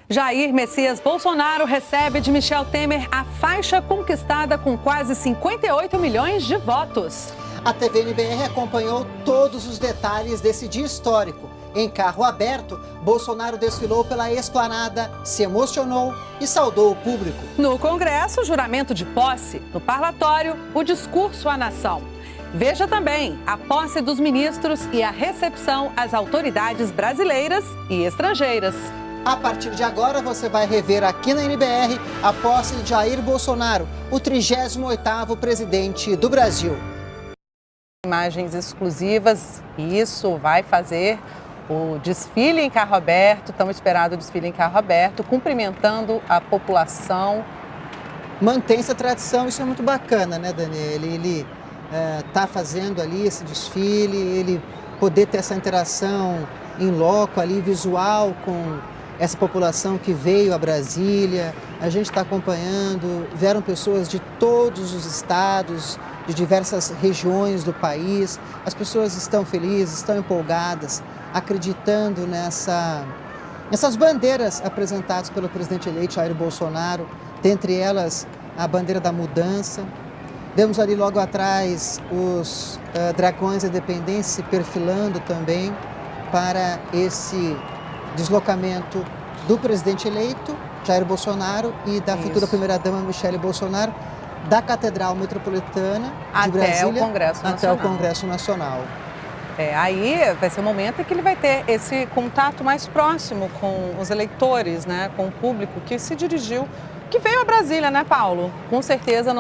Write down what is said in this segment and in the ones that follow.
Jair Messias Bolsonaro recebe de Michel Temer a faixa conquistada com quase 58 milhões de votos. A TV NBR acompanhou todos os detalhes desse dia histórico. Em carro aberto, Bolsonaro desfilou pela esplanada, se emocionou e saudou o público. No Congresso, o juramento de posse. No parlatório, o discurso à nação. Veja também a posse dos ministros e a recepção às autoridades brasileiras e estrangeiras. A partir de agora, você vai rever aqui na NBR a posse de Jair Bolsonaro, o 38º presidente do Brasil. Imagens exclusivas, e isso vai fazer o desfile em carro aberto, tão esperado desfile em carro aberto, cumprimentando a população. Mantém-se a tradição, isso é muito bacana, né, Daniel? Ele está fazendo ali esse desfile, ele poder ter essa interação em loco ali, visual com essa população que veio a Brasília. A gente está acompanhando, vieram pessoas de todos os estados, de diversas regiões do país. As pessoas estão felizes, estão empolgadas, acreditando nessas bandeiras apresentadas pelo presidente eleito Jair Bolsonaro, dentre elas a bandeira da mudança. Vemos ali logo atrás os dragões da independência se perfilando também para esse deslocamento do presidente eleito Jair Bolsonaro e da futura primeira-dama Michele Bolsonaro da Catedral Metropolitana de Brasília até o Congresso Nacional. Aí vai ser o momento em que ele vai ter esse contato mais próximo com os eleitores, né, com o público que se dirigiu, que veio a Brasília, né, Paulo? Com certeza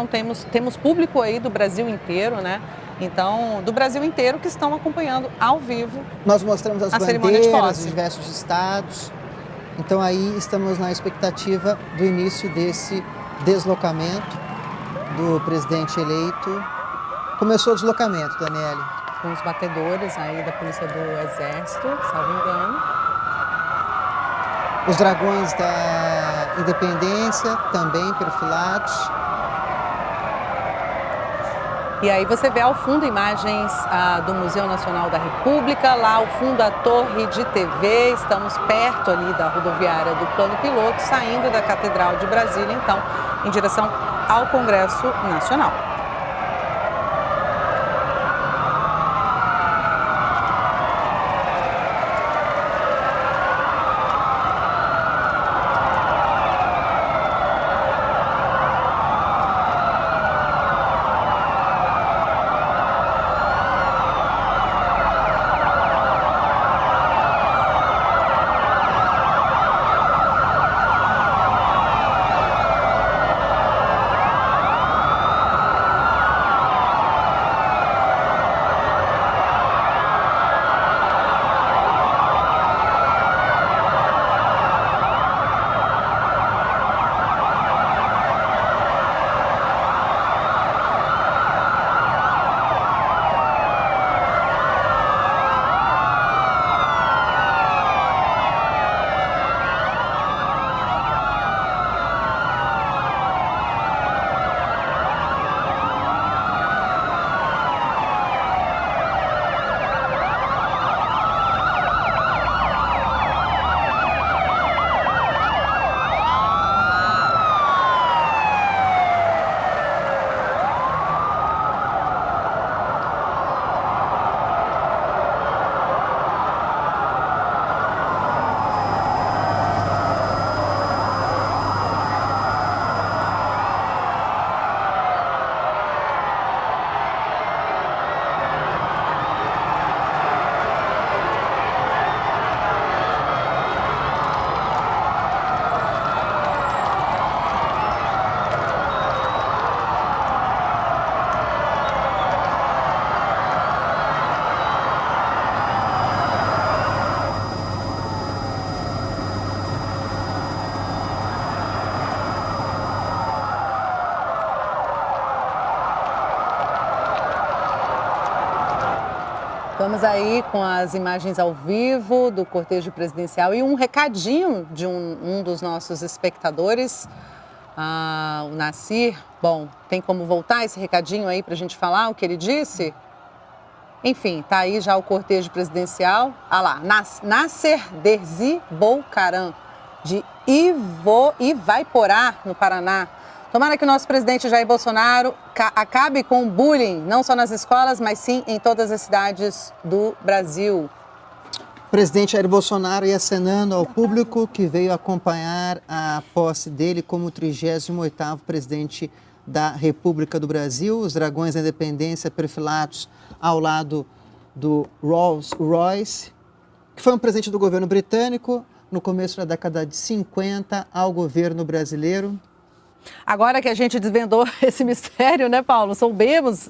temos público aí do Brasil inteiro, né? Então, do Brasil inteiro que estão acompanhando ao vivo. Nós mostramos as bandeiras de diversos estados. Então aí estamos na expectativa do início desse deslocamento do presidente eleito. Começou o deslocamento, Daniele. Com os batedores aí da Polícia do Exército, salvo engano. Os dragões da independência também perfilados. E aí você vê ao fundo imagens do Museu Nacional da República, lá ao fundo a torre de TV, estamos perto ali da rodoviária do Plano Piloto, saindo da Catedral de Brasília, então, em direção ao Congresso Nacional. Vamos aí com as imagens ao vivo do cortejo presidencial e um recadinho de um dos nossos espectadores, o Nassir. Bom, tem como voltar esse recadinho aí para a gente falar o que ele disse? Enfim, tá aí já o cortejo presidencial. Ah lá, Nasser Derzi Bolkaran, de Ivaiporá, no Paraná. Tomara que o nosso presidente Jair Bolsonaro acabe com o bullying, não só nas escolas, mas sim em todas as cidades do Brasil. O presidente Jair Bolsonaro ia acenando ao público que veio acompanhar a posse dele como 38º presidente da República do Brasil. Os dragões da independência perfilados ao lado do Rolls Royce, que foi um presente do governo britânico no começo da década de 50 ao governo brasileiro. Agora que a gente desvendou esse mistério, né, Paulo? Soubemos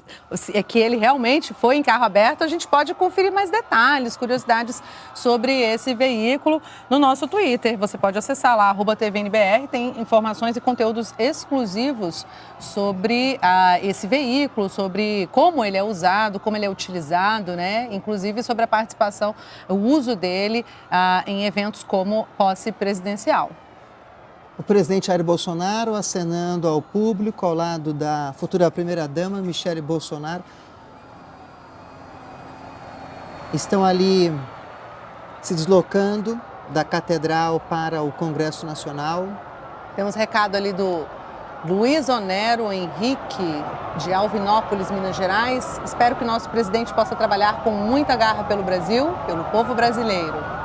que ele realmente foi em carro aberto, a gente pode conferir mais detalhes, curiosidades sobre esse veículo no nosso Twitter. Você pode acessar lá, @tvnbr, tem informações e conteúdos exclusivos sobre esse veículo, sobre como ele é usado, como ele é utilizado, né? Inclusive sobre a participação, o uso dele em eventos como posse presidencial. O presidente Jair Bolsonaro acenando ao público ao lado da futura primeira-dama, Michele Bolsonaro. Estão ali se deslocando da Catedral para o Congresso Nacional. Temos recado ali do Luiz Onero Henrique, de Alvinópolis, Minas Gerais. Espero que o nosso presidente possa trabalhar com muita garra pelo Brasil, pelo povo brasileiro.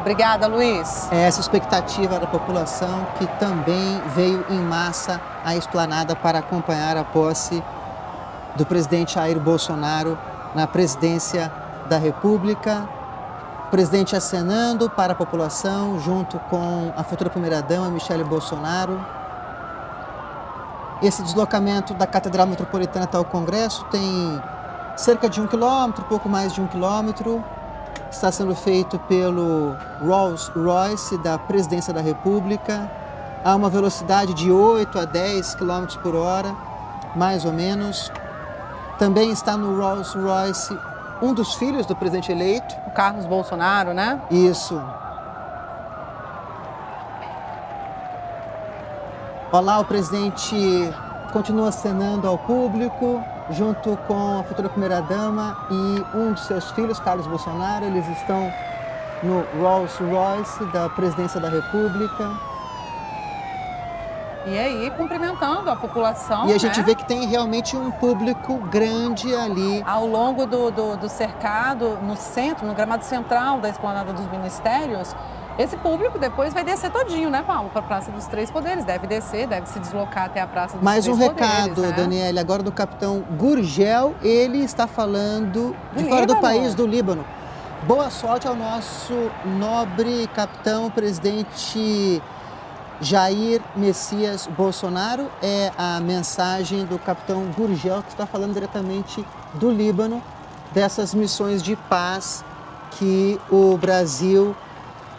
Obrigada, Luiz. É essa expectativa da população que também veio em massa à esplanada para acompanhar a posse do presidente Jair Bolsonaro na presidência da República. O presidente acenando para a população, junto com a futura primeira-dama, Michele Bolsonaro. Esse deslocamento da Catedral Metropolitana até o Congresso tem cerca de 1 quilômetro, pouco mais de 1 quilômetro. Está sendo feito pelo Rolls Royce da Presidência da República, a uma velocidade de 8 a 10 km por hora, mais ou menos. Também está no Rolls Royce um dos filhos do presidente eleito. O Carlos Bolsonaro, né? Isso. Olha lá, o presidente continua acenando ao público, junto com a futura primeira-dama e um de seus filhos, Carlos Bolsonaro. Eles estão no Rolls Royce da Presidência da República. E aí, cumprimentando a população. E a gente vê que tem realmente um público grande ali. Ao longo do cercado, no centro, no gramado central da esplanada dos ministérios, esse público depois vai descer todinho, né, Paulo? Para a Praça dos Três Poderes. Deve descer, deve se deslocar até a Praça dos Mais Três um Poderes. recado, né? Daniele, agora do capitão Gurgel. Ele está falando de fora do país, do Líbano. Boa sorte ao nosso nobre capitão, presidente Jair Messias Bolsonaro. É a mensagem do capitão Gurgel, que está falando diretamente do Líbano, dessas missões de paz que o Brasil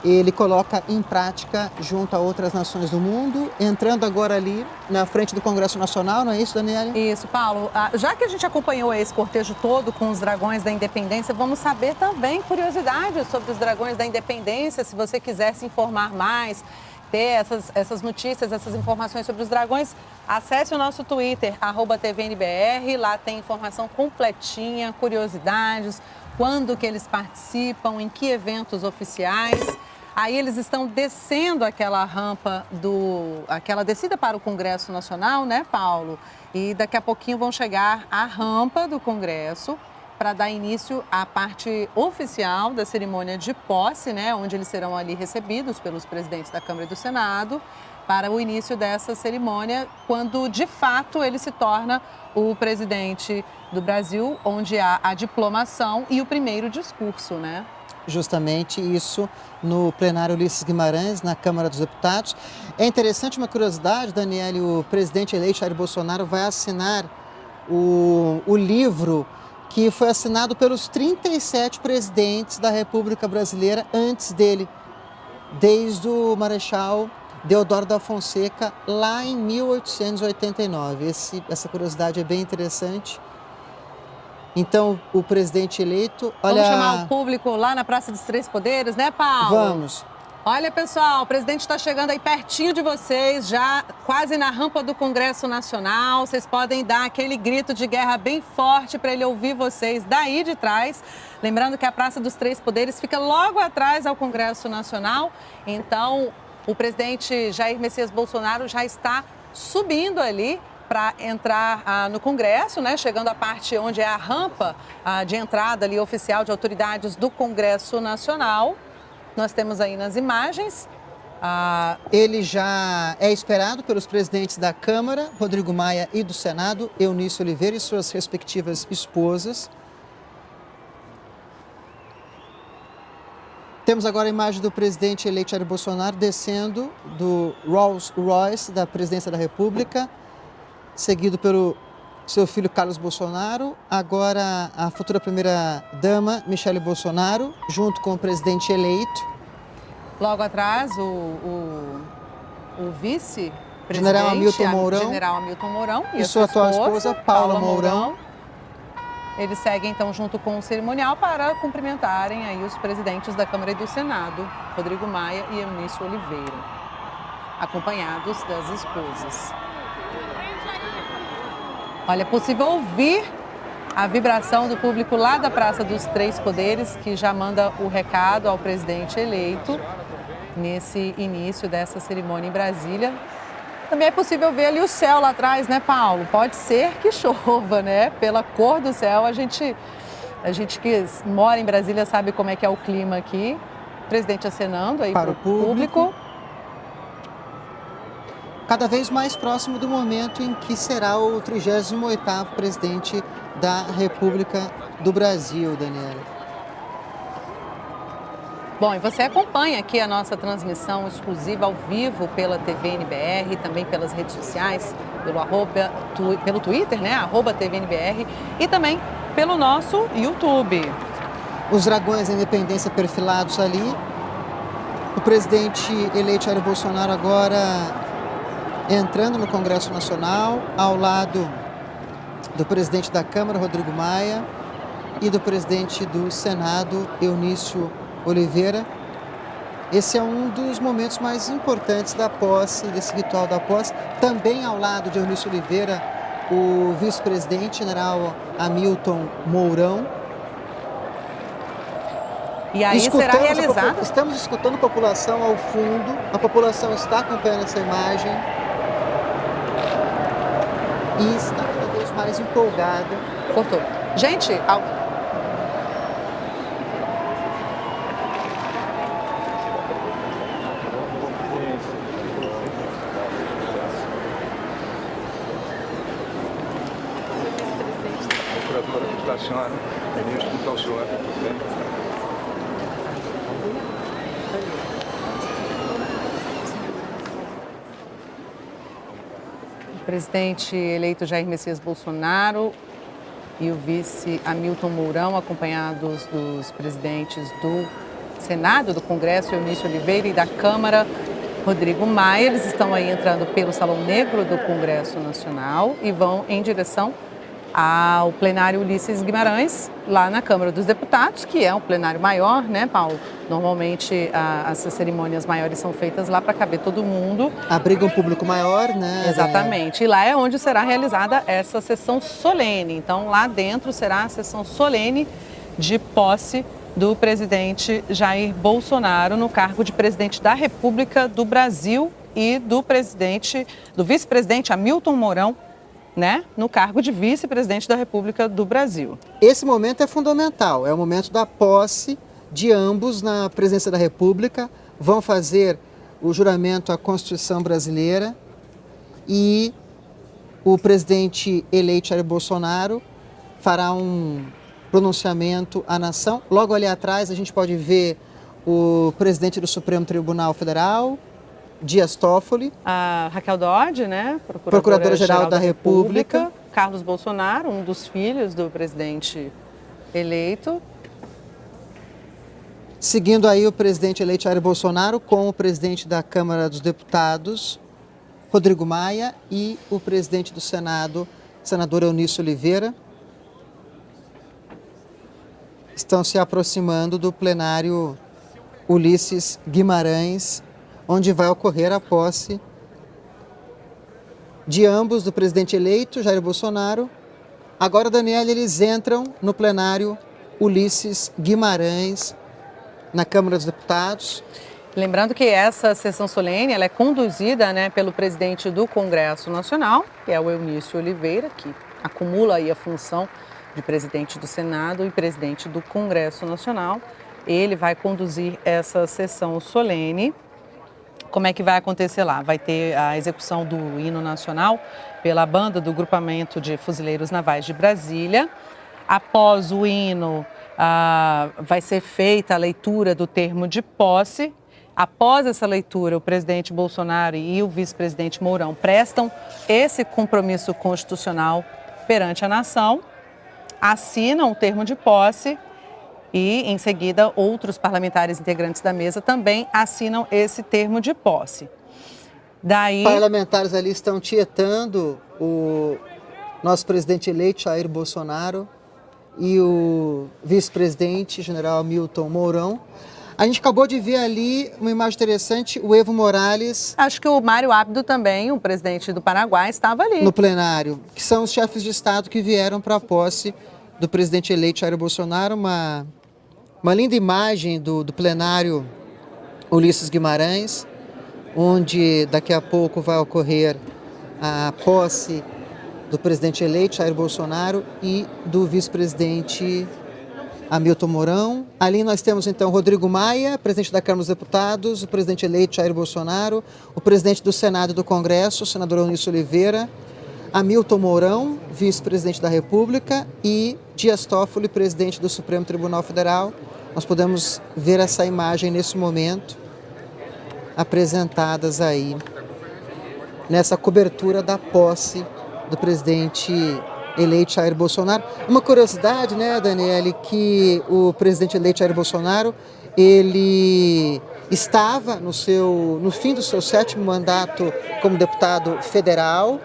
ele coloca em prática junto a outras nações do mundo, entrando agora ali na frente do Congresso Nacional, não é isso, Daniela? Isso, Paulo. Já que a gente acompanhou esse cortejo todo com os Dragões da Independência, vamos saber também curiosidades sobre os Dragões da Independência. Se você quiser se informar mais, ter essas notícias, essas informações sobre os Dragões, acesse o nosso Twitter, @tvnbr. Lá tem informação completinha, curiosidades, quando que eles participam, em que eventos oficiais. Aí eles estão descendo aquela rampa aquela descida para o Congresso Nacional, né, Paulo? E daqui a pouquinho vão chegar à rampa do Congresso para dar início à parte oficial da cerimônia de posse, né, onde eles serão ali recebidos pelos presidentes da Câmara e do Senado para o início dessa cerimônia, quando de fato ele se torna o presidente do Brasil, onde há a diplomação e o primeiro discurso, né? Justamente isso no plenário Ulisses Guimarães, na Câmara dos Deputados. É interessante, uma curiosidade, Daniele, o presidente eleito Jair Bolsonaro vai assinar o livro que foi assinado pelos 37 presidentes da República Brasileira antes dele, desde o Marechal Deodoro da Fonseca, lá em 1889. Essa curiosidade é bem interessante. Então, o presidente eleito... Vamos chamar o público lá na Praça dos Três Poderes, né, Paulo? Vamos. Olha, pessoal, o presidente está chegando aí pertinho de vocês, já quase na rampa do Congresso Nacional. Vocês podem dar aquele grito de guerra bem forte para ele ouvir vocês daí de trás. Lembrando que a Praça dos Três Poderes fica logo atrás ao Congresso Nacional. Então, O presidente Jair Messias Bolsonaro já está subindo ali para entrar no Congresso, né? Chegando à parte onde é a rampa de entrada ali oficial de autoridades do Congresso Nacional. Nós temos aí nas imagens. Ele já é esperado pelos presidentes da Câmara, Rodrigo Maia, e do Senado, Eunício Oliveira e suas respectivas esposas. Temos agora a imagem do presidente eleito Jair Bolsonaro descendo do Rolls Royce da presidência da República, seguido pelo seu filho Carlos Bolsonaro, agora a futura primeira-dama Michele Bolsonaro, junto com o presidente eleito. Logo atrás, o vice-presidente, General Hamilton Mourão e sua atual esposa, Paula Mourão. Eles seguem, então, junto com o cerimonial para cumprimentarem aí os presidentes da Câmara e do Senado, Rodrigo Maia e Eunício Oliveira, acompanhados das esposas. Olha, é possível ouvir a vibração do público lá da Praça dos Três Poderes, que já manda o recado ao presidente eleito nesse início dessa cerimônia em Brasília. Também é possível ver ali o céu lá atrás, né, Paulo? Pode ser que chova, né? Pela cor do céu, a gente que mora em Brasília sabe como é que é o clima aqui. O presidente acenando aí para o público. Cada vez mais próximo do momento em que será o 38º presidente da República do Brasil, Daniela. Bom, e você acompanha aqui a nossa transmissão exclusiva ao vivo pela TV NBR, também pelas redes sociais, pelo Twitter, né, @TVNBR, e também pelo nosso YouTube. Os dragões da independência perfilados ali. O presidente eleito Jair Bolsonaro agora entrando no Congresso Nacional, ao lado do presidente da Câmara, Rodrigo Maia, e do presidente do Senado, Eunício Oliveira. Esse é um dos momentos mais importantes da posse, desse ritual da posse. Também ao lado de Eunício Oliveira, o vice-presidente, general Hamilton Mourão. E aí será realizado? Estamos escutando a população ao fundo, a população está acompanhando essa imagem e está cada vez mais empolgada. Cortou. Gente, da senhora, ministro, então, senhor. O presidente eleito Jair Messias Bolsonaro e o vice Hamilton Mourão, acompanhados dos presidentes do Senado, do Congresso, Eunício Oliveira, e da Câmara, Rodrigo Maia. Eles estão aí entrando pelo Salão Negro do Congresso Nacional e vão em direção ao plenário Ulisses Guimarães, lá na Câmara dos Deputados, que é um plenário maior, né, Paulo? Normalmente, essas cerimônias maiores são feitas lá para caber todo mundo. Abriga um público maior, né? Exatamente. E lá é onde será realizada essa sessão solene. Então, lá dentro será a sessão solene de posse do presidente Jair Bolsonaro no cargo de presidente da República do Brasil e do vice-presidente Hamilton Mourão, né, no cargo de vice-presidente da República do Brasil. Esse momento é fundamental, é o momento da posse de ambos na presidência da República. Vão fazer o juramento à Constituição brasileira e o presidente eleito Jair Bolsonaro fará um pronunciamento à nação. Logo ali atrás a gente pode ver o presidente do Supremo Tribunal Federal, Dias Toffoli, a Raquel Dodge, né, Procuradora-Geral da República, Carlos Bolsonaro, um dos filhos do presidente eleito. Seguindo aí o presidente eleito Jair Bolsonaro com o presidente da Câmara dos Deputados, Rodrigo Maia, e o presidente do Senado, senador Eunício Oliveira, estão se aproximando do plenário Ulisses Guimarães, onde vai ocorrer a posse de ambos, do presidente eleito, Jair Bolsonaro. Agora, Daniela, eles entram no plenário Ulisses Guimarães, na Câmara dos Deputados. Lembrando que essa sessão solene ela é conduzida, né, pelo presidente do Congresso Nacional, que é o Eunício Oliveira, que acumula aí a função de presidente do Senado e presidente do Congresso Nacional. Ele vai conduzir essa sessão solene. Como é que vai acontecer lá? Vai ter a execução do hino nacional pela banda do Grupamento de Fuzileiros Navais de Brasília. Após o hino, vai ser feita a leitura do termo de posse. Após essa leitura, o presidente Bolsonaro e o vice-presidente Mourão prestam esse compromisso constitucional perante a nação, assinam o termo de posse e, em seguida, outros parlamentares integrantes da mesa também assinam esse termo de posse. Daí... Parlamentares ali estão tietando o nosso presidente eleito, Jair Bolsonaro, e o vice-presidente, general Hamilton Mourão. A gente acabou de ver ali uma imagem interessante, o Evo Morales... Acho que o Mário Abdo também, o presidente do Paraguai, estava ali. No plenário, que são os chefes de Estado que vieram para a posse do presidente eleito Jair Bolsonaro. Uma linda imagem do plenário Ulisses Guimarães, onde daqui a pouco vai ocorrer a posse do presidente eleito Jair Bolsonaro e do vice-presidente Hamilton Mourão. Ali nós temos então Rodrigo Maia, presidente da Câmara dos Deputados, o presidente eleito Jair Bolsonaro, o presidente do Senado e do Congresso, o senador Eunício Oliveira, Hamilton Mourão, vice-presidente da República, e Dias Toffoli, presidente do Supremo Tribunal Federal. Nós podemos ver essa imagem nesse momento, apresentadas aí nessa cobertura da posse do presidente eleito Jair Bolsonaro. Uma curiosidade, né, Daniele, que o presidente eleito Jair Bolsonaro, ele estava no fim do seu 7º mandato como deputado federal,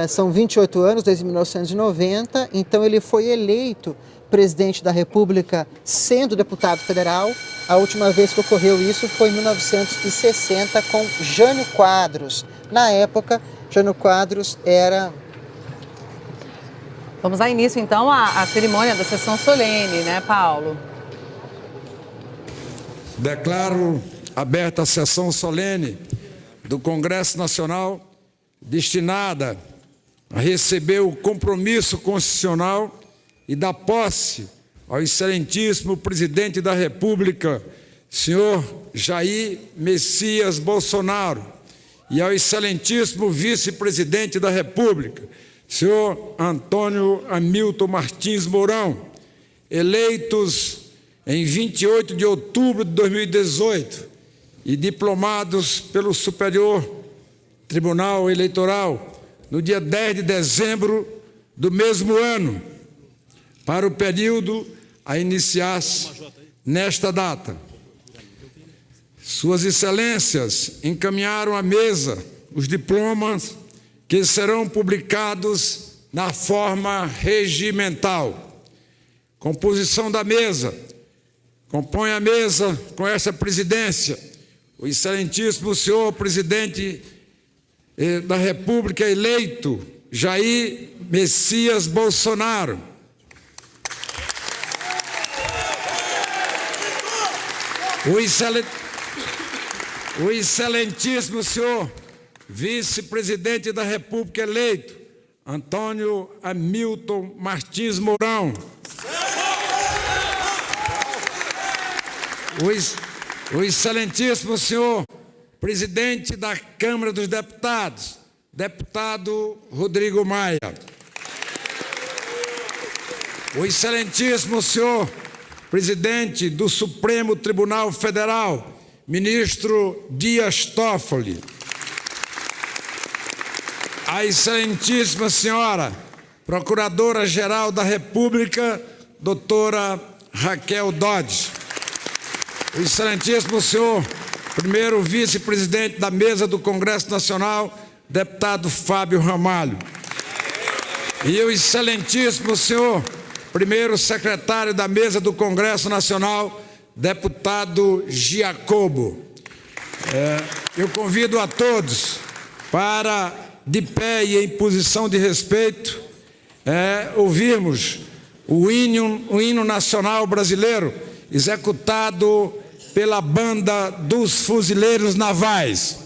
são 28 anos, desde 1990, então ele foi eleito presidente da República sendo deputado federal. A última vez que ocorreu isso foi em 1960 com Jânio Quadros. Na época, Jânio Quadros era... Vamos dar início, então, à cerimônia da sessão solene, né, Paulo? Declaro aberta a sessão solene do Congresso Nacional destinada a receber o compromisso constitucional e dar posse ao excelentíssimo presidente da República, senhor Jair Messias Bolsonaro, e ao excelentíssimo vice-presidente da República, senhor Antônio Hamilton Martins Mourão, eleitos em 28 de outubro de 2018 e diplomados pelo Superior Tribunal Eleitoral no dia 10 de dezembro do mesmo ano, para o período a iniciar-se nesta data. Suas Excelências encaminharam à mesa os diplomas que serão publicados na forma regimental. Composição da mesa. Compõe a mesa com essa presidência o excelentíssimo senhor presidente da República eleito, Jair Messias Bolsonaro. O excelentíssimo senhor vice-presidente da República eleito, Antônio Hamilton Martins Mourão. O excelentíssimo senhor presidente da Câmara dos Deputados, deputado Rodrigo Maia. O excelentíssimo senhor presidente do Supremo Tribunal Federal, ministro Dias Toffoli. A excelentíssima senhora Procuradora-Geral da República, doutora Raquel Dodge. O excelentíssimo senhor primeiro vice-presidente da mesa do Congresso Nacional, deputado Fábio Ramalho. E o excelentíssimo senhor primeiro secretário da mesa do Congresso Nacional, deputado Giacobo. Eu convido a todos para, de pé e em posição de respeito, ouvirmos o hino nacional brasileiro, executado pela Banda dos Fuzileiros Navais.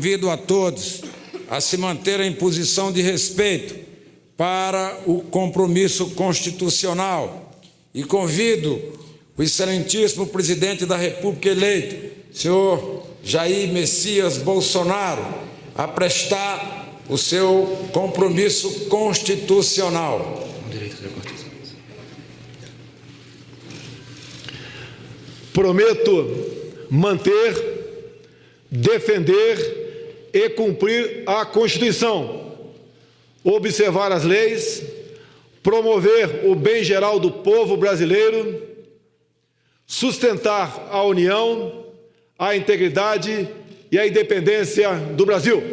Convido a todos a se manterem em posição de respeito para o compromisso constitucional e convido o excelentíssimo presidente da República eleito, senhor Jair Messias Bolsonaro, a prestar o seu compromisso constitucional. Prometo manter, defender e cumprir a Constituição, observar as leis, promover o bem geral do povo brasileiro, sustentar a união, a integridade e a independência do Brasil.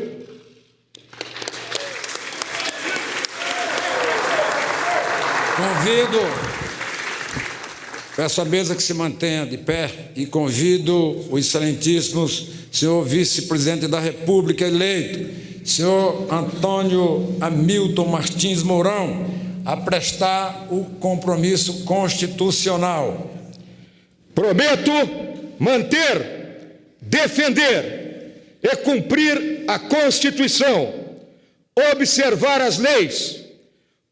Peço à mesa que se mantenha de pé e convido o excelentíssimo senhor vice-presidente da República eleito, senhor Antônio Hamilton Martins Mourão, a prestar o compromisso constitucional. Prometo manter, defender e cumprir a Constituição, observar as leis,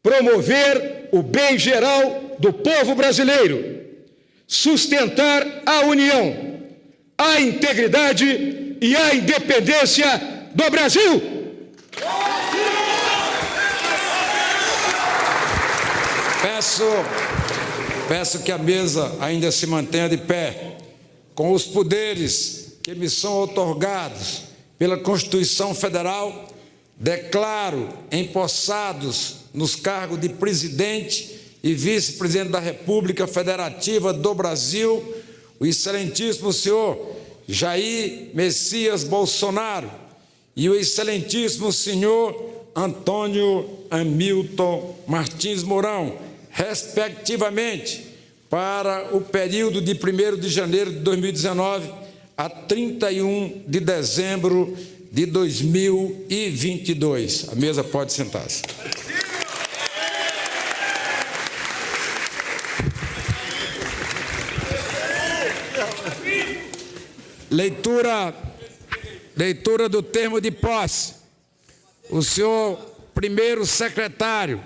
promover o bem geral do povo brasileiro, sustentar a união, a integridade e a independência do Brasil. Peço que a mesa ainda se mantenha de pé, com os poderes que me são outorgados pela Constituição Federal. Declaro empossados nos cargos de presidente e vice-presidente da República Federativa do Brasil o excelentíssimo senhor Jair Messias Bolsonaro e o excelentíssimo senhor Antônio Hamilton Martins Mourão, respectivamente, para o período de 1º de janeiro de 2019 a 31 de dezembro de 2022. A mesa pode sentar-se. Leitura do termo de posse. O senhor primeiro secretário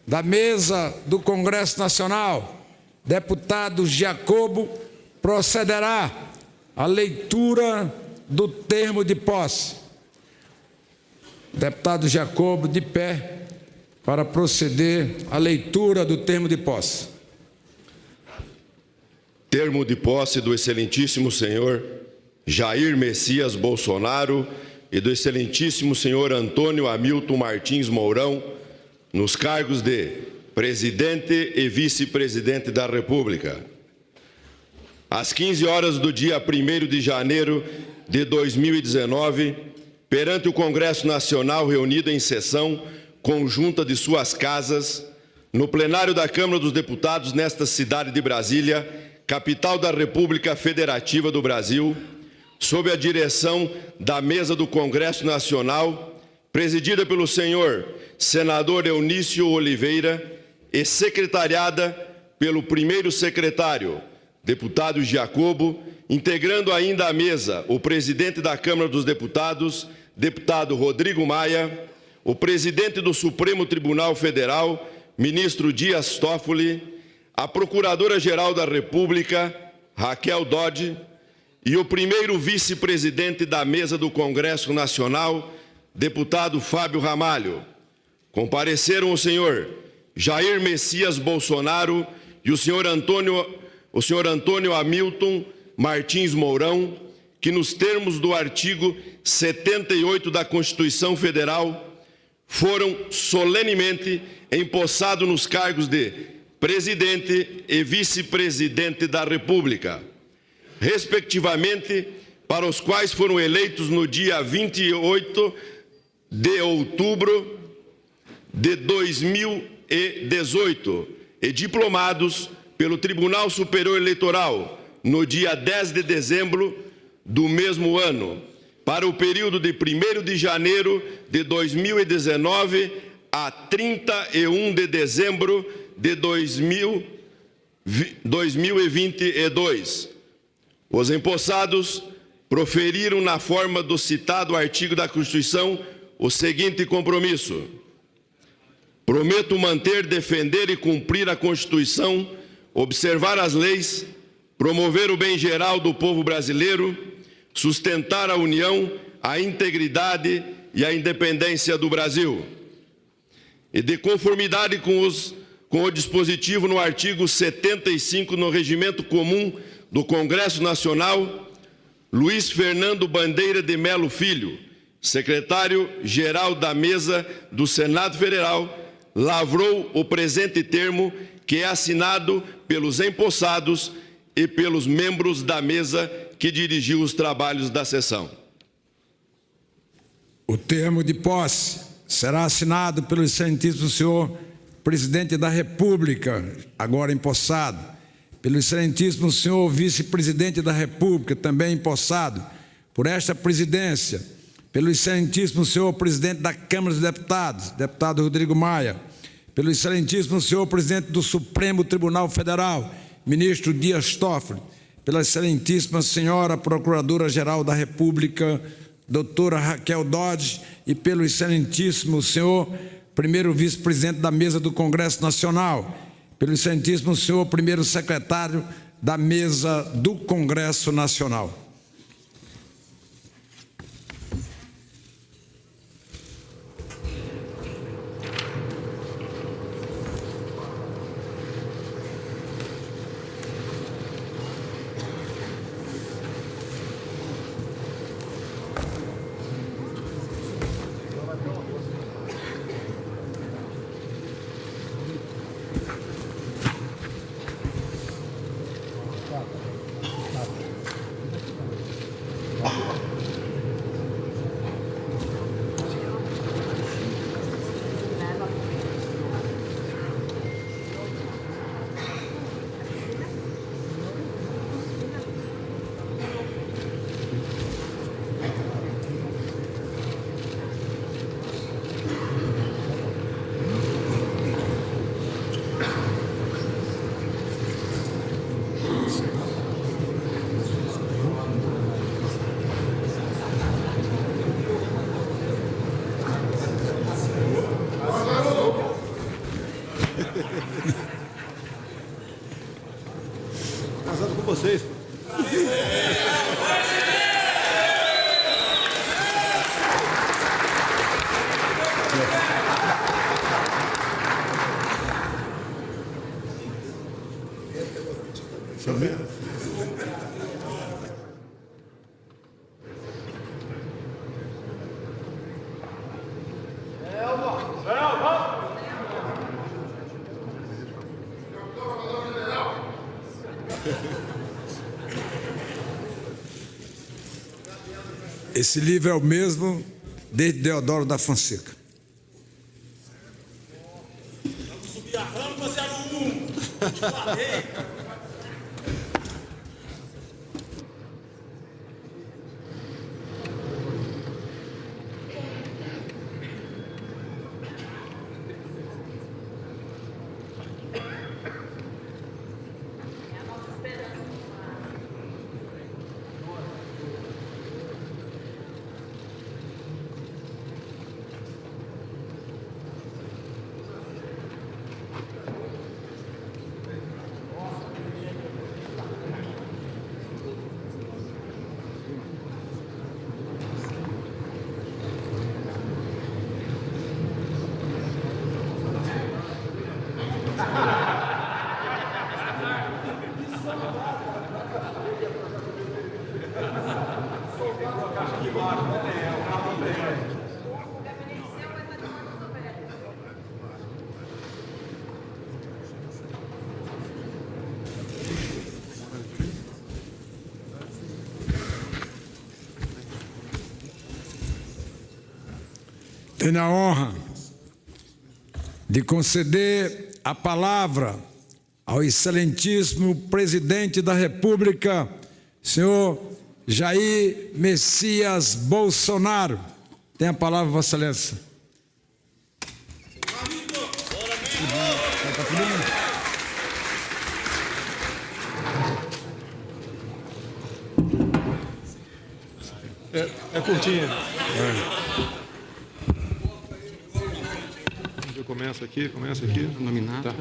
da mesa do Congresso Nacional, deputado Giacobo, procederá à leitura do termo de posse. Deputado Giacobo, de pé, para proceder à leitura do termo de posse. Termo de posse do excelentíssimo senhor Jair Messias Bolsonaro e do excelentíssimo senhor Antônio Hamilton Martins Mourão, nos cargos de presidente e vice-presidente da República. Às 15 horas do dia 1º de janeiro de 2019, perante o Congresso Nacional reunido em sessão conjunta de suas casas, no plenário da Câmara dos Deputados nesta cidade de Brasília, capital da República Federativa do Brasil, sob a direção da mesa do Congresso Nacional, presidida pelo senhor senador Eunício Oliveira e secretariada pelo primeiro secretário, deputado Giacobo, integrando ainda a mesa o presidente da Câmara dos Deputados, deputado Rodrigo Maia, o presidente do Supremo Tribunal Federal, ministro Dias Toffoli, a Procuradora-Geral da República, Raquel Dodge, e o primeiro vice-presidente da mesa do Congresso Nacional, deputado Fábio Ramalho. Compareceram o senhor Jair Messias Bolsonaro e o senhor Antônio Hamilton Martins Mourão, que nos termos do artigo 78 da Constituição Federal foram solenemente empossados nos cargos de presidente e vice-presidente da República, respectivamente, para os quais foram eleitos no dia 28 de outubro de 2018 e diplomados pelo Tribunal Superior Eleitoral no dia 10 de dezembro do mesmo ano, para o período de 1º de janeiro de 2019 a 31 de dezembro de 2022. Os empossados proferiram na forma do citado artigo da Constituição o seguinte compromisso: prometo manter, defender e cumprir a Constituição, observar as leis, promover o bem geral do povo brasileiro, sustentar a união, a integridade e a independência do Brasil. E de conformidade com o dispositivo no artigo 75 no Regimento Comum do Congresso Nacional, Luiz Fernando Bandeira de Melo Filho, secretário-geral da Mesa do Senado Federal, lavrou o presente termo, que é assinado pelos empossados e pelos membros da mesa que dirigiu os trabalhos da sessão. O termo de posse será assinado pelo excelentíssimo senhor presidente da República, agora empossado, pelo excelentíssimo senhor vice-presidente da República, também empossado por esta presidência, pelo excelentíssimo senhor presidente da Câmara dos Deputados, deputado Rodrigo Maia, pelo excelentíssimo senhor presidente do Supremo Tribunal Federal, ministro Dias Toffoli, pela excelentíssima senhora Procuradora-Geral da República, doutora Raquel Dodge, e pelo excelentíssimo senhor primeiro vice-presidente da mesa do Congresso Nacional, pelo excelentíssimo senhor primeiro secretário da mesa do Congresso Nacional. Casado com vocês. Esse livro é o mesmo desde Deodoro da Fonseca. Vamos subir a rampa 01. Tenho a honra de conceder a palavra ao excelentíssimo presidente da República, senhor Jair Messias Bolsonaro. Tem a palavra, Vossa Excelência. É curtinha. Eu começo aqui. Nominado. Tá.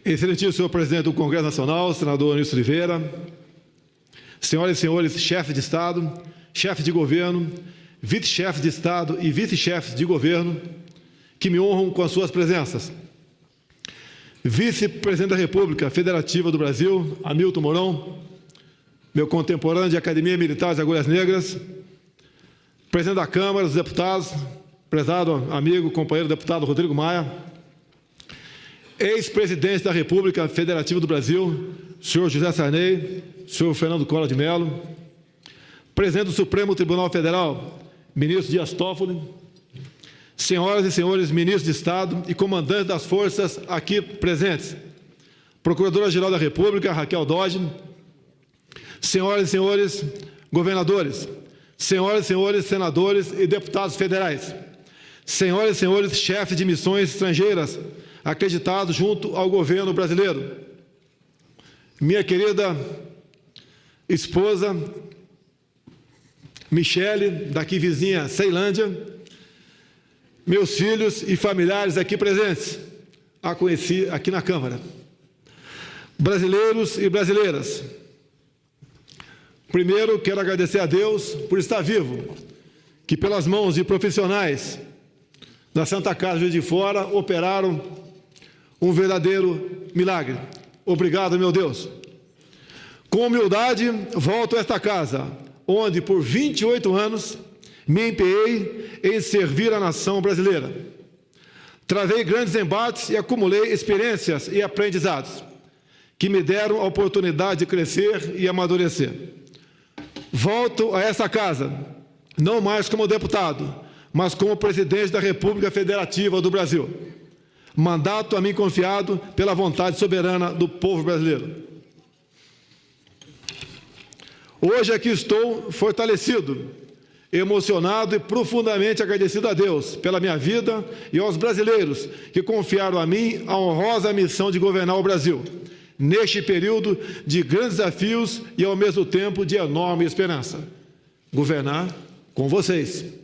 Excelentíssimo senhor presidente do Congresso Nacional, senador Nilson Oliveira, senhoras e senhores chefes de Estado, chefes de governo, vice-chefes de Estado e vice-chefes de governo, que me honram com as suas presenças. Vice-presidente da República Federativa do Brasil, Hamilton Mourão, meu contemporâneo de Academia Militar de Agulhas Negras, presidente da Câmara dos Deputados, prezado amigo, companheiro deputado Rodrigo Maia, ex-presidente da República Federativa do Brasil, senhor José Sarney, senhor Fernando Collor de Mello, presidente do Supremo Tribunal Federal, ministro Dias Toffoli, senhoras e senhores ministros de Estado e comandantes das forças aqui presentes, Procuradora-Geral da República, Raquel Dodge, senhoras e senhores governadores, senhoras e senhores senadores e deputados federais, senhoras e senhores chefes de missões estrangeiras acreditados junto ao governo brasileiro, minha querida esposa, Michele, daqui vizinha, Ceilândia, meus filhos e familiares aqui presentes, a conheci aqui na Câmara, brasileiros e brasileiras. Primeiro, quero agradecer a Deus por estar vivo, que pelas mãos de profissionais da Santa Casa Juiz de Fora operaram um verdadeiro milagre. Obrigado, meu Deus. Com humildade, volto a esta casa, onde por 28 anos me empenhei em servir a nação brasileira. Travei grandes embates e acumulei experiências e aprendizados que me deram a oportunidade de crescer e amadurecer. Volto a essa casa, não mais como deputado, mas como presidente da República Federativa do Brasil. Mandato a mim confiado pela vontade soberana do povo brasileiro. Hoje aqui estou fortalecido, emocionado e profundamente agradecido a Deus pela minha vida e aos brasileiros que confiaram a mim a honrosa missão de governar o Brasil, neste período de grandes desafios e, ao mesmo tempo, de enorme esperança. Governar com vocês.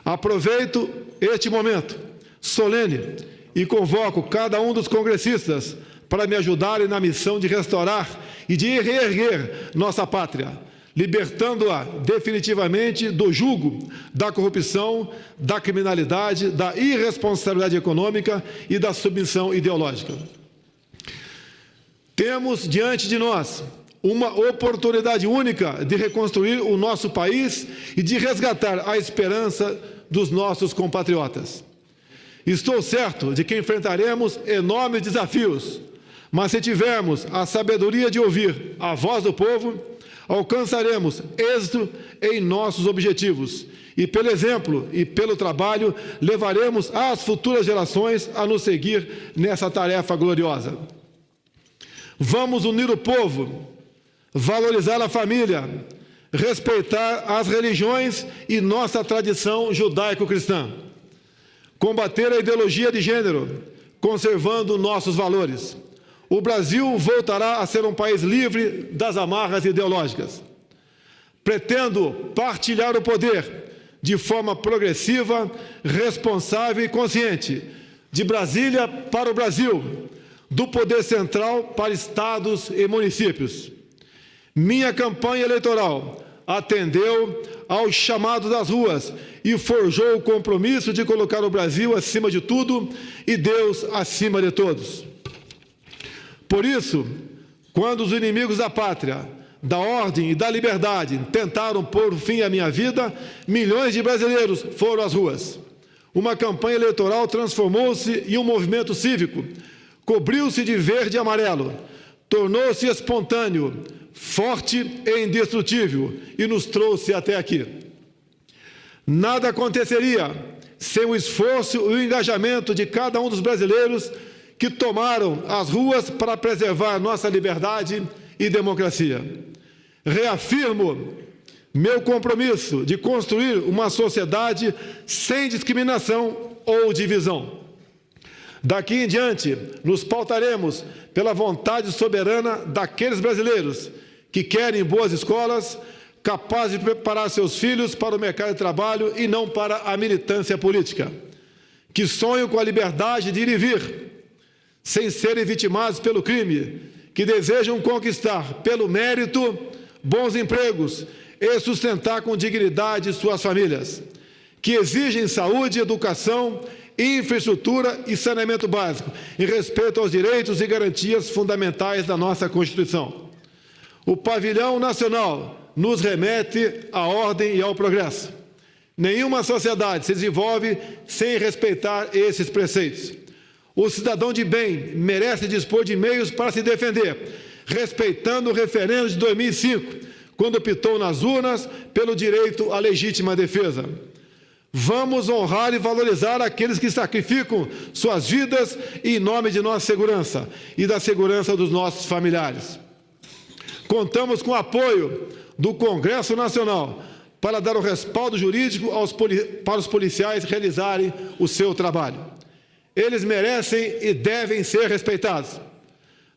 Aproveito este momento solene e convoco cada um dos congressistas para me ajudarem na missão de restaurar e de reerguer nossa pátria, libertando-a definitivamente do jugo da corrupção, da criminalidade, da irresponsabilidade econômica e da submissão ideológica. Temos diante de nós uma oportunidade única de reconstruir o nosso país e de resgatar a esperança dos nossos compatriotas. Estou certo de que enfrentaremos enormes desafios, mas se tivermos a sabedoria de ouvir a voz do povo, alcançaremos êxito em nossos objetivos e, pelo exemplo e pelo trabalho, levaremos as futuras gerações a nos seguir nessa tarefa gloriosa. Vamos unir o povo, valorizar a família, respeitar as religiões e nossa tradição judaico-cristã, combater a ideologia de gênero, conservando nossos valores. O Brasil voltará a ser um país livre das amarras ideológicas. Pretendo partilhar o poder de forma progressiva, responsável e consciente, de Brasília para o Brasil, do poder central para estados e municípios. Minha campanha eleitoral atendeu ao chamado das ruas e forjou o compromisso de colocar o Brasil acima de tudo e Deus acima de todos. Por isso, quando os inimigos da pátria, da ordem e da liberdade tentaram pôr fim à minha vida, milhões de brasileiros foram às ruas. Uma campanha eleitoral transformou-se em um movimento cívico, cobriu-se de verde e amarelo, tornou-se espontâneo, forte e indestrutível e nos trouxe até aqui. Nada aconteceria sem o esforço e o engajamento de cada um dos brasileiros que tomaram as ruas para preservar nossa liberdade e democracia. Reafirmo meu compromisso de construir uma sociedade sem discriminação ou divisão. Daqui em diante, nos pautaremos pela vontade soberana daqueles brasileiros que querem boas escolas, capazes de preparar seus filhos para o mercado de trabalho e não para a militância política, que sonham com a liberdade de ir e vir, sem serem vitimados pelo crime, que desejam conquistar, pelo mérito, bons empregos e sustentar com dignidade suas famílias, que exigem saúde, educação, infraestrutura e saneamento básico, em respeito aos direitos e garantias fundamentais da nossa Constituição. O pavilhão nacional nos remete à ordem e ao progresso. Nenhuma sociedade se desenvolve sem respeitar esses preceitos. O cidadão de bem merece dispor de meios para se defender, respeitando o referendo de 2005, quando optou nas urnas pelo direito à legítima defesa. Vamos honrar e valorizar aqueles que sacrificam suas vidas em nome de nossa segurança e da segurança dos nossos familiares. Contamos com o apoio do Congresso Nacional para dar o respaldo jurídico para os policiais realizarem o seu trabalho. Eles merecem e devem ser respeitados.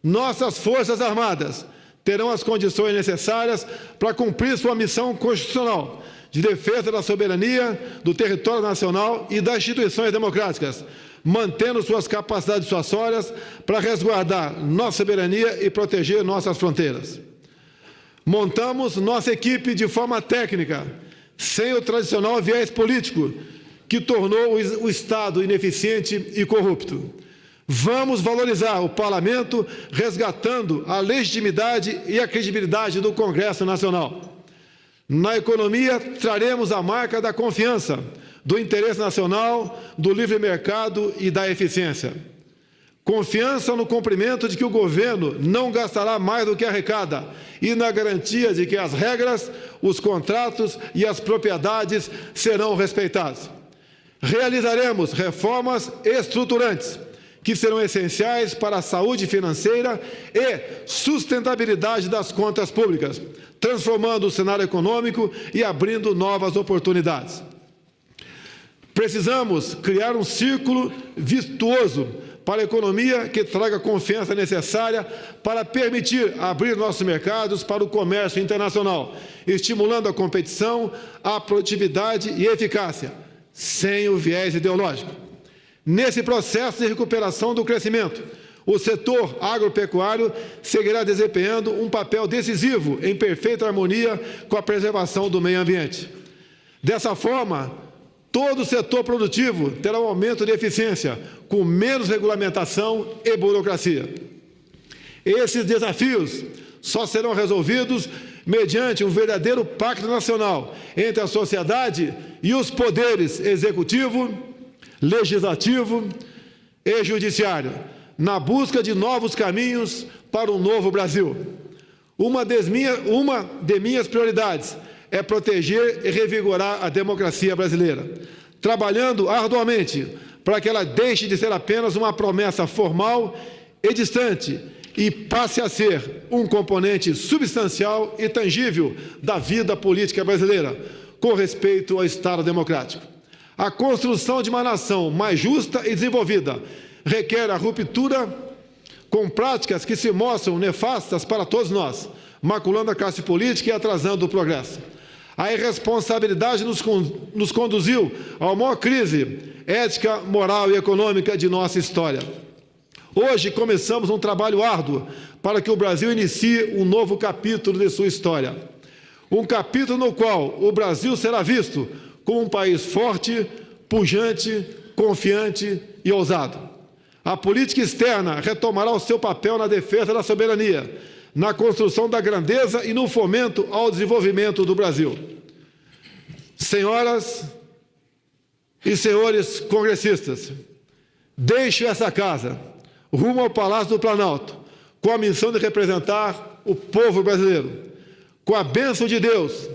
Nossas Forças Armadas terão as condições necessárias para cumprir sua missão constitucional de defesa da soberania, do território nacional e das instituições democráticas, mantendo suas capacidades dissuasórias para resguardar nossa soberania e proteger nossas fronteiras. Montamos nossa equipe de forma técnica, sem o tradicional viés político, que tornou o Estado ineficiente e corrupto. Vamos valorizar o Parlamento, resgatando a legitimidade e a credibilidade do Congresso Nacional. Na economia, traremos a marca da confiança, do interesse nacional, do livre mercado e da eficiência. Confiança no cumprimento de que o governo não gastará mais do que arrecada e na garantia de que as regras, os contratos e as propriedades serão respeitados. Realizaremos reformas estruturantes que serão essenciais para a saúde financeira e sustentabilidade das contas públicas, transformando o cenário econômico e abrindo novas oportunidades. Precisamos criar um círculo virtuoso para a economia que traga a confiança necessária para permitir abrir nossos mercados para o comércio internacional, estimulando a competição, a produtividade e eficácia, sem o viés ideológico. Nesse processo de recuperação do crescimento, o setor agropecuário seguirá desempenhando um papel decisivo em perfeita harmonia com a preservação do meio ambiente. Dessa forma, todo o setor produtivo terá um aumento de eficiência, com menos regulamentação e burocracia. Esses desafios só serão resolvidos mediante um verdadeiro pacto nacional entre a sociedade e os poderes executivo, legislativo e judiciário, na busca de novos caminhos para um novo Brasil. Uma de minhas prioridades é proteger e revigorar a democracia brasileira, trabalhando arduamente para que ela deixe de ser apenas uma promessa formal e distante e passe a ser um componente substancial e tangível da vida política brasileira, com respeito ao Estado democrático. A construção de uma nação mais justa e desenvolvida requer a ruptura com práticas que se mostram nefastas para todos nós, maculando a classe política e atrasando o progresso. A irresponsabilidade nos conduziu a uma maior crise ética, moral e econômica de nossa história. Hoje começamos um trabalho árduo para que o Brasil inicie um novo capítulo de sua história. Um capítulo no qual o Brasil será visto como um país forte, pujante, confiante e ousado. A política externa retomará o seu papel na defesa da soberania, na construção da grandeza e no fomento ao desenvolvimento do Brasil. Senhoras e senhores congressistas, deixo essa casa, rumo ao Palácio do Planalto, com a missão de representar o povo brasileiro. Com a bênção de Deus,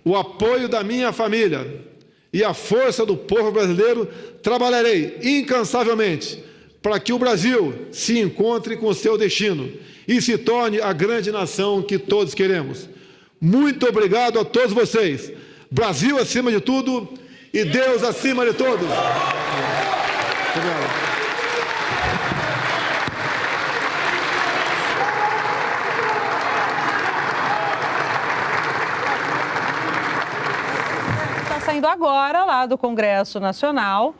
o apoio da minha família e a força do povo brasileiro, trabalharei incansavelmente para que o Brasil se encontre com o seu destino e se torne a grande nação que todos queremos. Muito obrigado a todos vocês. Brasil acima de tudo e Deus acima de todos. Obrigado. Saindo agora lá do Congresso Nacional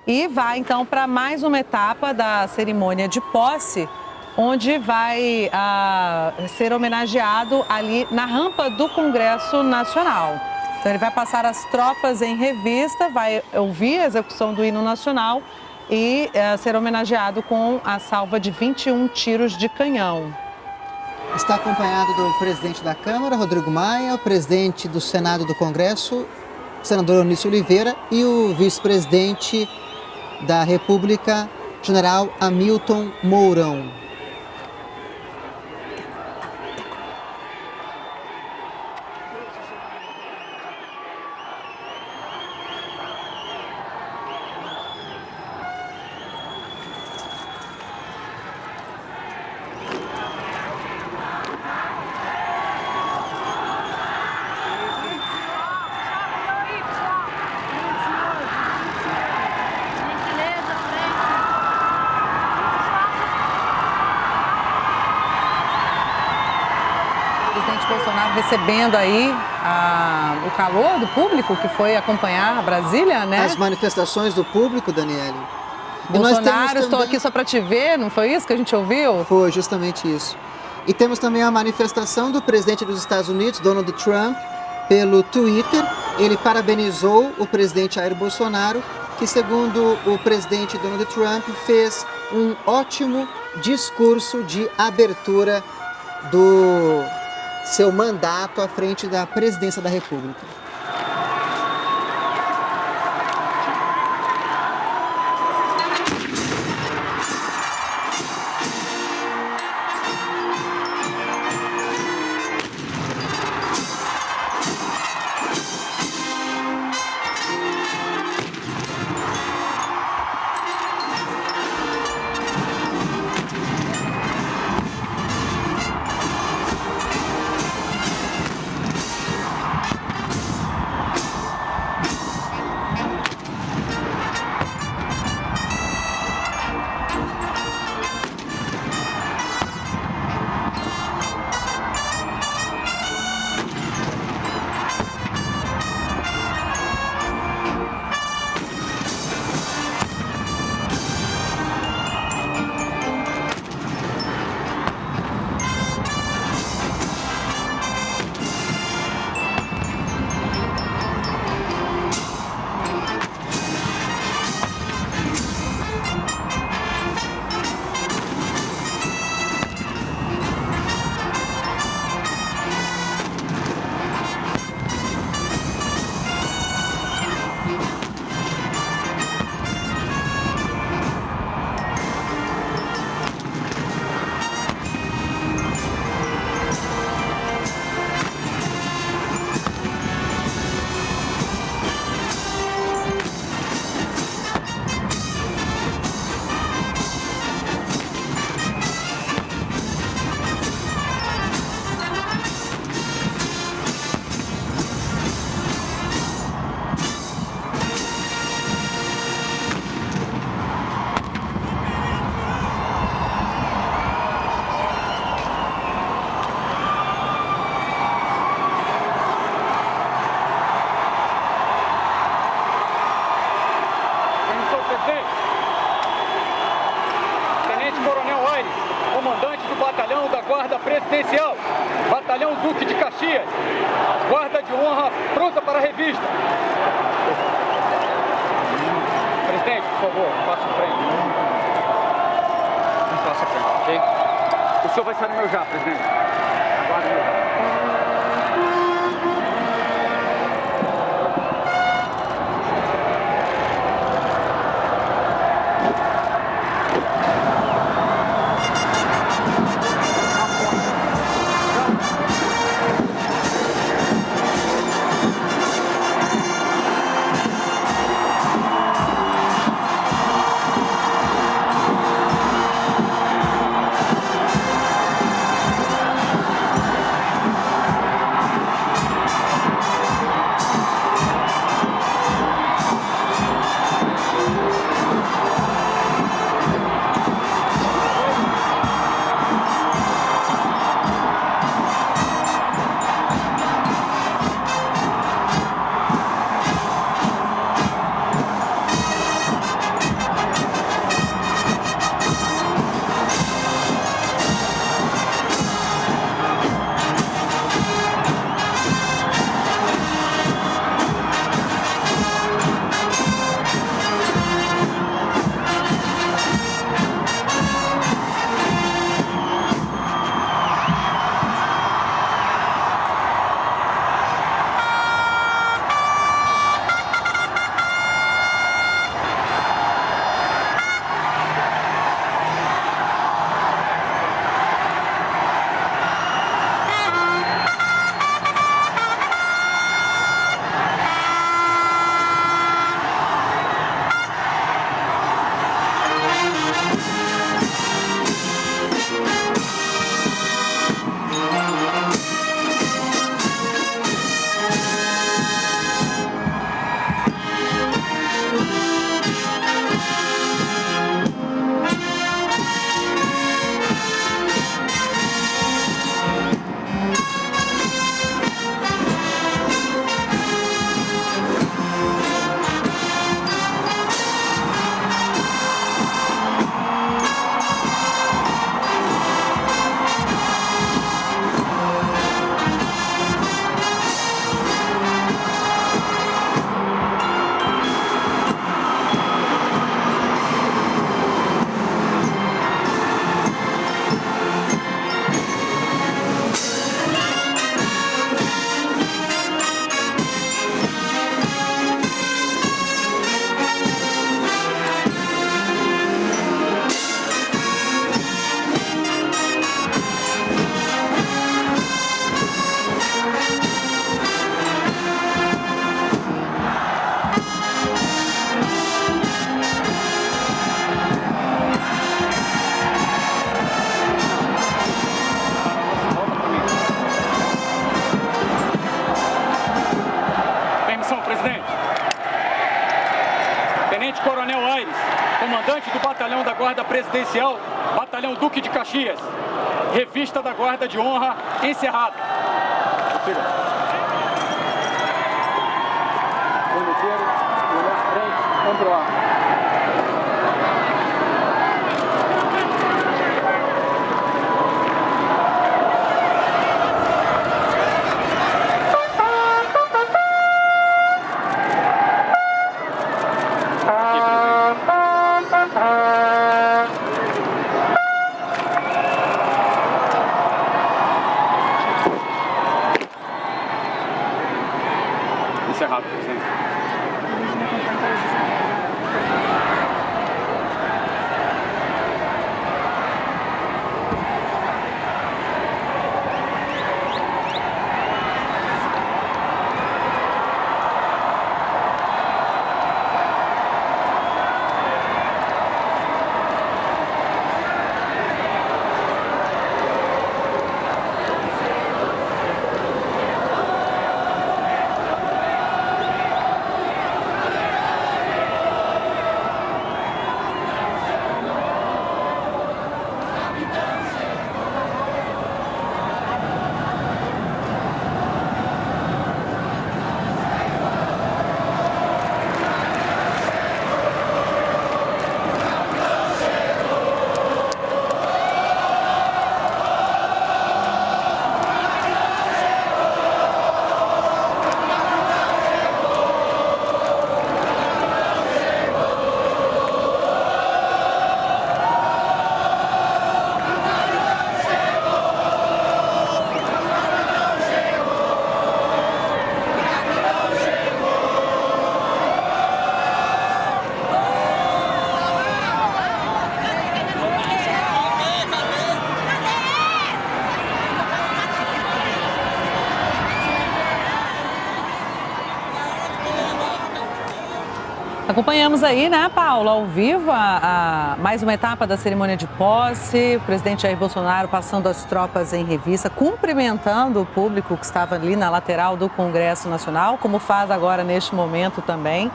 e vai então para mais uma etapa da cerimônia de posse, onde vai ser homenageado ali na rampa do Congresso Nacional. Então ele vai passar as tropas em revista, vai ouvir a execução do hino nacional e ser homenageado com a salva de 21 tiros de canhão. Está acompanhado do presidente da Câmara, Rodrigo Maia, o presidente do Senado do Congresso, senador Onísio Oliveira, e o vice-presidente da República, general Hamilton Mourão. presidente Bolsonaro recebendo aí o calor do público que foi acompanhar Brasília, né? As manifestações do público, Daniele. E nós temos Bolsonaro, estou também- aqui só para te ver, não foi isso que a gente ouviu? Foi justamente isso. E temos também a manifestação do presidente dos Estados Unidos, Donald Trump, pelo Twitter. Ele parabenizou o presidente Jair Bolsonaro, que, segundo o presidente Donald Trump, fez um ótimo discurso de abertura do seu mandato à frente da presidência da República. Tenente-Coronel Aires, comandante do Batalhão da Guarda Presidencial, Batalhão Duque de Caxias, Guarda de Honra pronta para a revista. Presidente, por favor, passe à frente. Não passe à frente, ok? O senhor vai sair no meu já, presidente. Aguarde meu já. comandante do batalhão da Guarda Presidencial, Batalhão Duque de Caxias. Revista da Guarda de Honra encerrada. Vamos pro ar. Encerrado, presidente. Acompanhamos aí, né, Paulo, ao vivo, mais uma etapa da cerimônia de posse, o presidente Jair Bolsonaro passando as tropas em revista, cumprimentando o público que estava ali na lateral do Congresso Nacional, como faz agora neste momento também,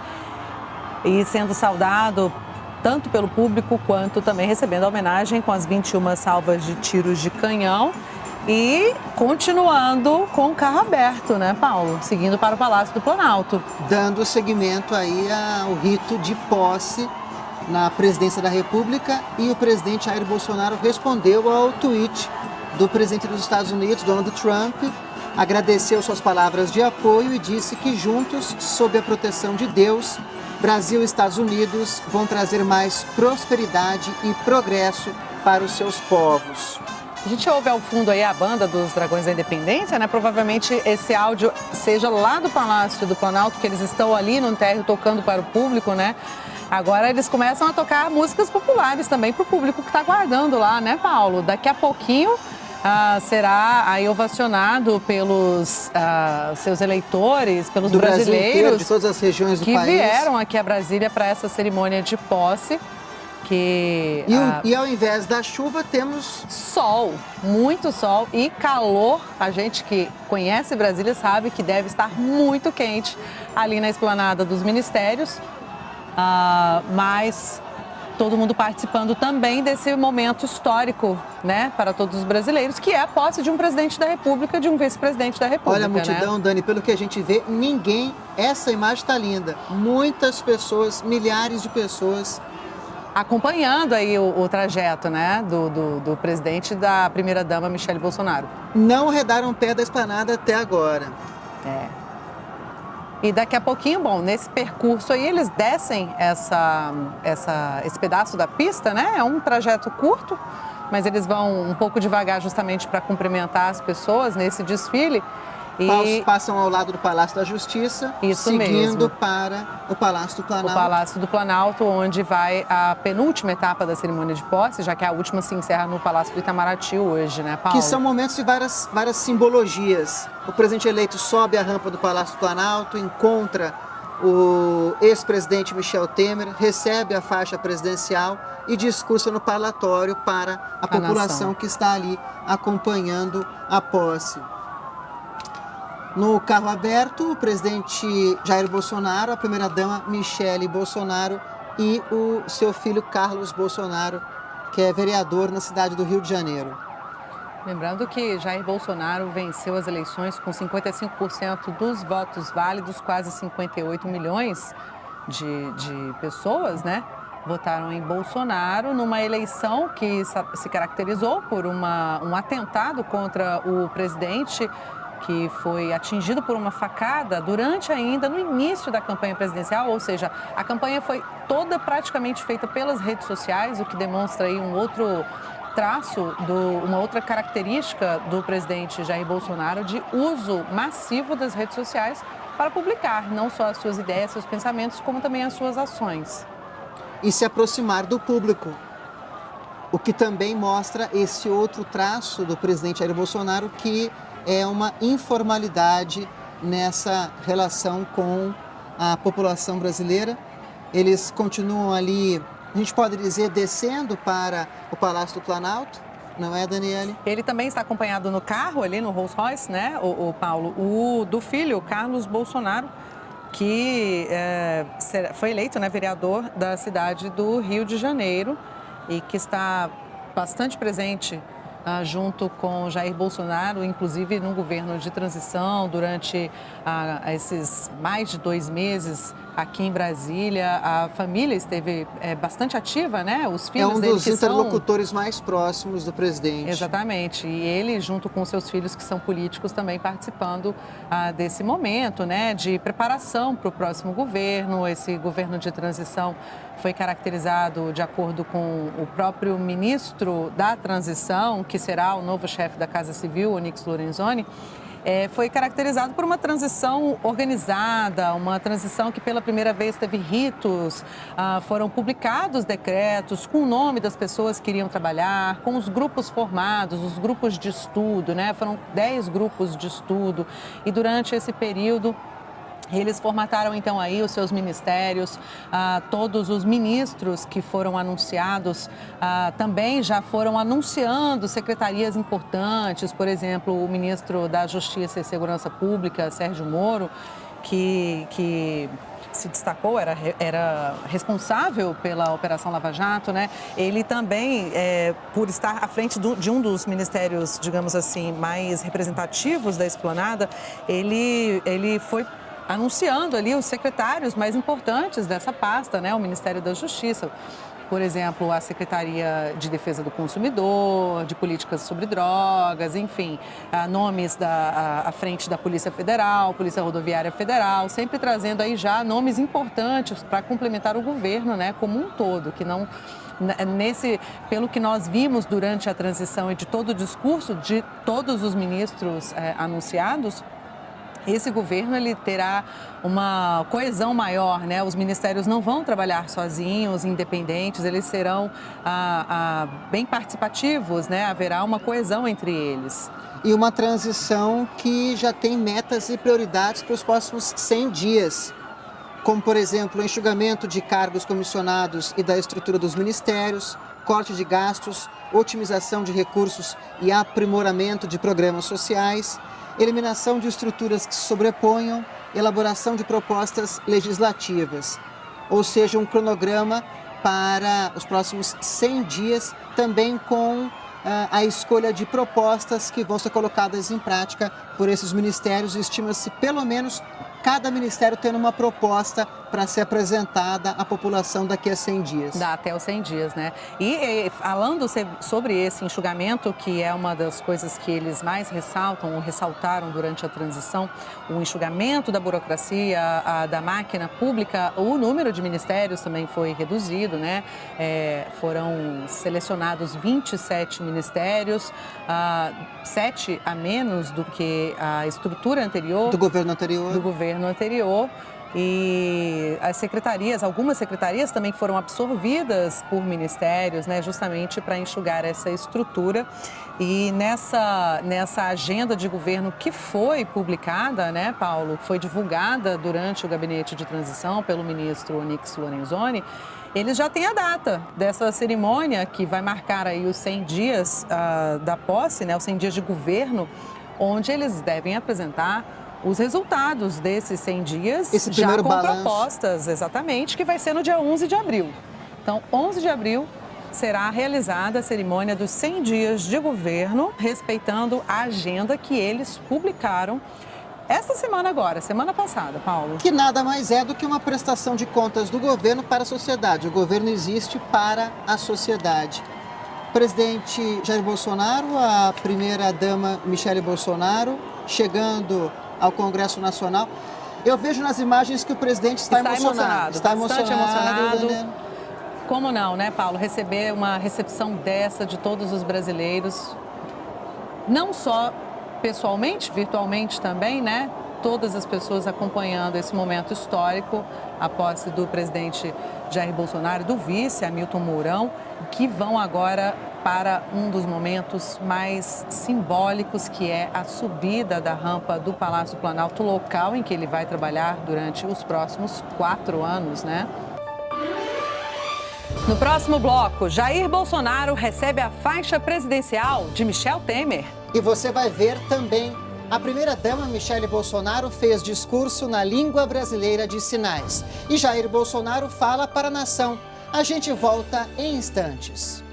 e sendo saudado tanto pelo público quanto também recebendo a homenagem com as 21 salvas de tiros de canhão. E continuando com o carro aberto, né, Paulo? Seguindo para o Palácio do Planalto. Dando seguimento aí ao rito de posse na presidência da República, e o presidente Jair Bolsonaro respondeu ao tweet do presidente dos Estados Unidos, Donald Trump, agradeceu suas palavras de apoio e disse que juntos, sob a proteção de Deus, Brasil e Estados Unidos vão trazer mais prosperidade e progresso para os seus povos. A gente ouve ao fundo aí a banda dos Dragões da Independência, né? Provavelmente esse áudio seja lá do Palácio do Planalto, que eles estão ali no térreo tocando para o público, né? Agora eles começam a tocar músicas populares também para o público que está aguardando lá, né, Paulo? Daqui a pouquinho será aí ovacionado pelos seus eleitores, pelos do brasileiros Brasil inteiro, de todas as regiões do que país, vieram aqui a Brasília para essa cerimônia de posse. E ao invés da chuva temos sol, muito sol e calor. A gente que conhece Brasília sabe que deve estar muito quente ali na esplanada dos ministérios, mas todo mundo participando também desse momento histórico, né, para todos os brasileiros, que é a posse de um presidente da República, de um vice-presidente da República. Olha a multidão, né? Dani, pelo que a gente vê, essa imagem está linda. Muitas pessoas, milhares de pessoas acompanhando aí o trajeto, né, do presidente e da primeira-dama Michele Bolsonaro. Não arredaram o pé da esplanada até agora. E daqui a pouquinho, bom, nesse percurso aí, eles descem esse pedaço da pista, né? É um trajeto curto, mas eles vão um pouco devagar justamente para cumprimentar as pessoas nesse desfile. E passam ao lado do Palácio da Justiça, seguindo para o Palácio do Planalto. O Palácio do Planalto, onde vai a penúltima etapa da cerimônia de posse, já que a última se encerra no Palácio do Itamaraty hoje, né, Paulo? Que são momentos de várias simbologias. O presidente eleito sobe a rampa do Palácio do Planalto, encontra o ex-presidente Michel Temer, recebe a faixa presidencial e discursa no parlatório para a população que está ali acompanhando a posse. No carro aberto, o presidente Jair Bolsonaro, a primeira-dama Michele Bolsonaro e o seu filho Carlos Bolsonaro, que é vereador na cidade do Rio de Janeiro. Lembrando que Jair Bolsonaro venceu as eleições com 55% dos votos válidos, quase 58 milhões de pessoas, né? Votaram em Bolsonaro numa eleição que se caracterizou por um atentado contra o presidente, que foi atingido por uma facada ainda no início da campanha presidencial, ou seja, a campanha foi toda praticamente feita pelas redes sociais, o que demonstra aí um outro traço, uma outra característica do presidente Jair Bolsonaro de uso massivo das redes sociais para publicar não só as suas ideias, seus pensamentos, como também as suas ações. E se aproximar do público, o que também mostra esse outro traço do presidente Jair Bolsonaro, que é uma informalidade nessa relação com a população brasileira. Eles continuam ali, a gente pode dizer, descendo para o Palácio do Planalto, não é, Daniele? Ele também está acompanhado no carro, ali no Rolls Royce, né, o Paulo, do filho, Carlos Bolsonaro, que foi eleito, né, vereador da cidade do Rio de Janeiro e que está bastante presente junto com Jair Bolsonaro, inclusive no governo de transição, durante esses mais de 2 meses aqui em Brasília. A família esteve bastante ativa, né? Os filhos dele, dos interlocutores mais próximos do presidente. Exatamente. E ele, junto com seus filhos, que são políticos, também participando desse momento, né, de preparação para o próximo governo. Esse governo de transição foi caracterizado, de acordo com o próprio ministro da transição, que será o novo chefe da Casa Civil, Onyx Lorenzoni, foi caracterizado por uma transição organizada, uma transição que pela primeira vez teve ritos, foram publicados decretos com o nome das pessoas que iriam trabalhar, com os grupos formados, os grupos de estudo, né? Foram 10 grupos de estudo e durante esse período eles formataram, então, aí os seus ministérios. Todos os ministros que foram anunciados também já foram anunciando secretarias importantes. Por exemplo, o ministro da Justiça e Segurança Pública, Sérgio Moro, que se destacou, era responsável pela Operação Lava Jato, né? Ele também, por estar à frente de um dos ministérios, digamos assim, mais representativos da esplanada, ele foi anunciando ali os secretários mais importantes dessa pasta, né? O Ministério da Justiça, por exemplo, a Secretaria de Defesa do Consumidor, de Políticas sobre Drogas, enfim, nomes à frente da Polícia Federal, Polícia Rodoviária Federal, sempre trazendo aí já nomes importantes para complementar o governo, né, como um todo, que não... pelo que nós vimos durante a transição e de todo o discurso de todos os ministros anunciados, esse governo ele terá uma coesão maior, né? Os ministérios não vão trabalhar sozinhos, independentes, eles serão bem participativos, né? Haverá uma coesão entre eles. E uma transição que já tem metas e prioridades para os próximos 100 dias, como, por exemplo, o enxugamento de cargos comissionados e da estrutura dos ministérios, corte de gastos, otimização de recursos e aprimoramento de programas sociais, eliminação de estruturas que se sobreponham, elaboração de propostas legislativas, ou seja, um cronograma para os próximos 100 dias, também com a escolha de propostas que vão ser colocadas em prática por esses ministérios. Estima-se pelo menos cada ministério tendo uma proposta para ser apresentada à população daqui a 100 dias. Dá até os 100 dias, né? E falando sobre esse enxugamento, que é uma das coisas que eles mais ressaltam ou ressaltaram durante a transição, o enxugamento da burocracia, da máquina pública, o número de ministérios também foi reduzido, né? Foram selecionados 27 ministérios, 7 a menos do que a estrutura anterior. Do governo anterior. E as secretarias, algumas secretarias também foram absorvidas por ministérios, né, justamente para enxugar essa estrutura. E nessa agenda de governo que foi publicada, né, Paulo, foi divulgada durante o gabinete de transição pelo ministro Onyx Lorenzoni, eles já têm a data dessa cerimônia que vai marcar aí os 100 dias da posse, né, os 100 dias de governo, onde eles devem apresentar os resultados desses 100 dias, Esse já primeiro com balanço. propostas, exatamente, que vai ser no dia 11 de abril. Então, 11 de abril será realizada a cerimônia dos 100 dias de governo, respeitando a agenda que eles publicaram esta semana agora, semana passada, Paulo. Que nada mais é do que uma prestação de contas do governo para a sociedade. O governo existe para a sociedade. O presidente Jair Bolsonaro, a primeira-dama Michele Bolsonaro, chegando ao Congresso Nacional. Eu vejo nas imagens que o presidente está emocionado. Está bastante emocionado. Daniela. Como não, né, Paulo? Receber uma recepção dessa de todos os brasileiros, não só pessoalmente, virtualmente também, né? Todas as pessoas acompanhando esse momento histórico, a posse do presidente Jair Bolsonaro e do vice, Hamilton Mourão, que vão agora para um dos momentos mais simbólicos, que é a subida da rampa do Palácio do Planalto, local em que ele vai trabalhar durante os próximos 4 anos, né? No próximo bloco, Jair Bolsonaro recebe a faixa presidencial de Michel Temer. E você vai ver também, a primeira-dama Michele Bolsonaro fez discurso na língua brasileira de sinais. E Jair Bolsonaro fala para a nação. A gente volta em instantes.